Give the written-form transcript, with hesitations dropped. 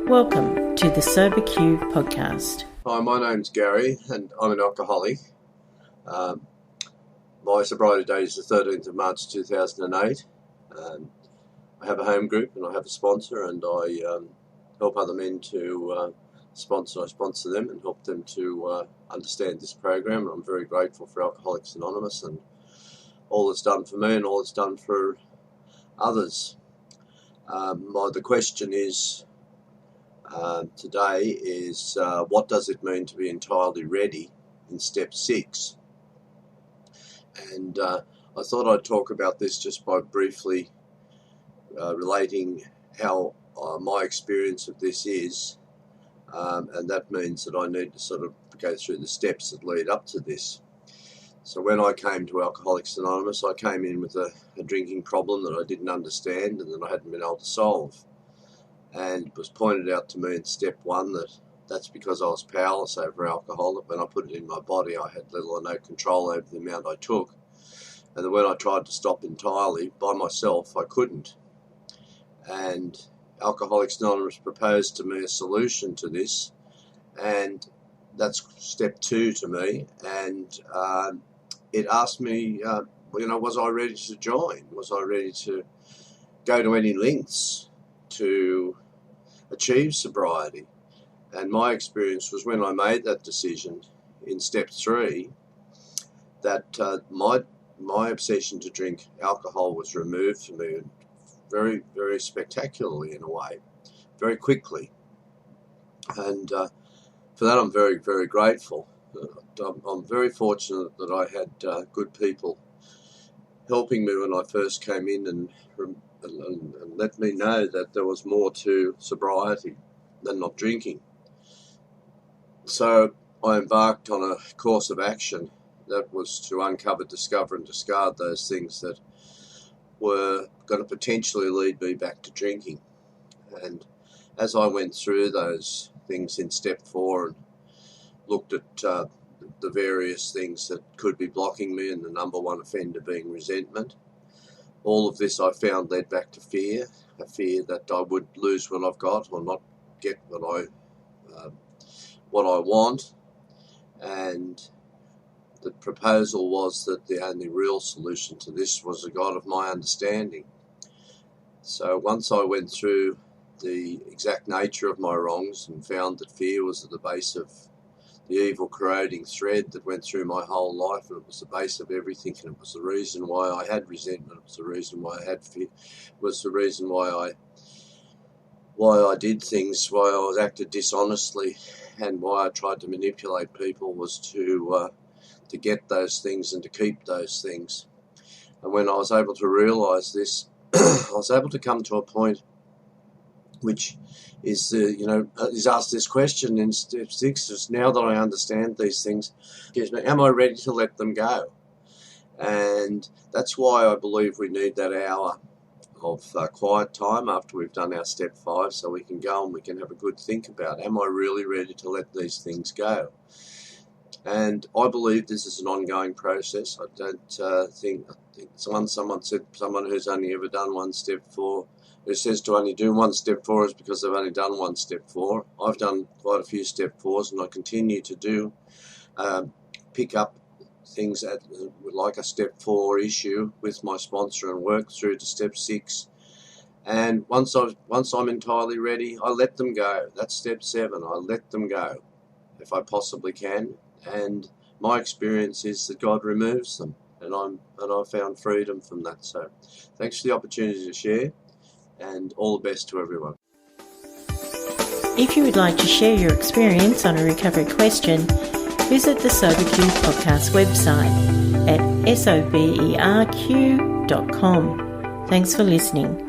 Welcome to the SoberQ Podcast. Hi, my name's Garry and I'm an alcoholic. My sobriety date is the 13th of March 2008. I have a home group and I have a sponsor, and I help other men to sponsor. I sponsor them and help them to understand this program, and I'm very grateful for Alcoholics Anonymous and all it's done for me and all it's done for others. The question is today is what does it mean to be entirely ready in step 6? And I thought I'd talk about this just by briefly relating how my experience of this is, and that means that I need to sort of go through the steps that lead up to this. So when I came to Alcoholics Anonymous, I came in with a drinking problem that I didn't understand and that I hadn't been able to solve. And it was pointed out to me in step 1 that that's because I was powerless over alcohol, that when I put it in my body I had little or no control over the amount I took, and that when I tried to stop entirely by myself I couldn't. And Alcoholics Anonymous proposed to me a solution to this, and that's step 2 to me, and it asked me, was I ready to join? Was I ready to go to any lengths to achieve sobriety? And my experience was when I made that decision in step 3 that my obsession to drink alcohol was removed from me very, very spectacularly, in a way, very quickly. And for that I'm very, very grateful. I'm very fortunate that I had good people helping me when I first came in and let me know that there was more to sobriety than not drinking. So I embarked on a course of action that was to uncover, discover and discard those things that were going to potentially lead me back to drinking. And as I went through those things in step 4 and looked at the various things that could be blocking me, and the number one offender being resentment, all of this I found led back to fear, a fear that I would lose what I've got or not get what I want. And the proposal was that the only real solution to this was a God of my understanding. So once I went through the exact nature of my wrongs and found that fear was at the base of the evil corroding thread that went through my whole life, and it was the base of everything, and it was the reason why I had resentment, it was the reason why I had fear, it was the reason why I did things, why I acted dishonestly, and why I tried to manipulate people was to get those things and to keep those things. And when I was able to realise this, I was able to come to a point which is, is asked this question in step 6, is now that I understand these things, am I ready to let them go? And that's why I believe we need that hour of quiet time after we've done our step 5, so we can go and we can have a good think about, am I really ready to let these things go? And I believe this is an ongoing process. I don't think someone said, someone who's only ever done one step 4, who says to only do one step 4 is because they've only done one step 4. I've done quite a few step 4s, and I continue to do pick up things like a step 4 issue with my sponsor and work through to step 6. And once I'm entirely ready, I let them go. That's step 7. I let them go if I possibly can. And my experience is that God removes them, and I've found freedom from that. So thanks for the opportunity to share, and all the best to everyone. If you would like to share your experience on a recovery question, visit the SoberQ Podcast website at soberq.com. Thanks for listening.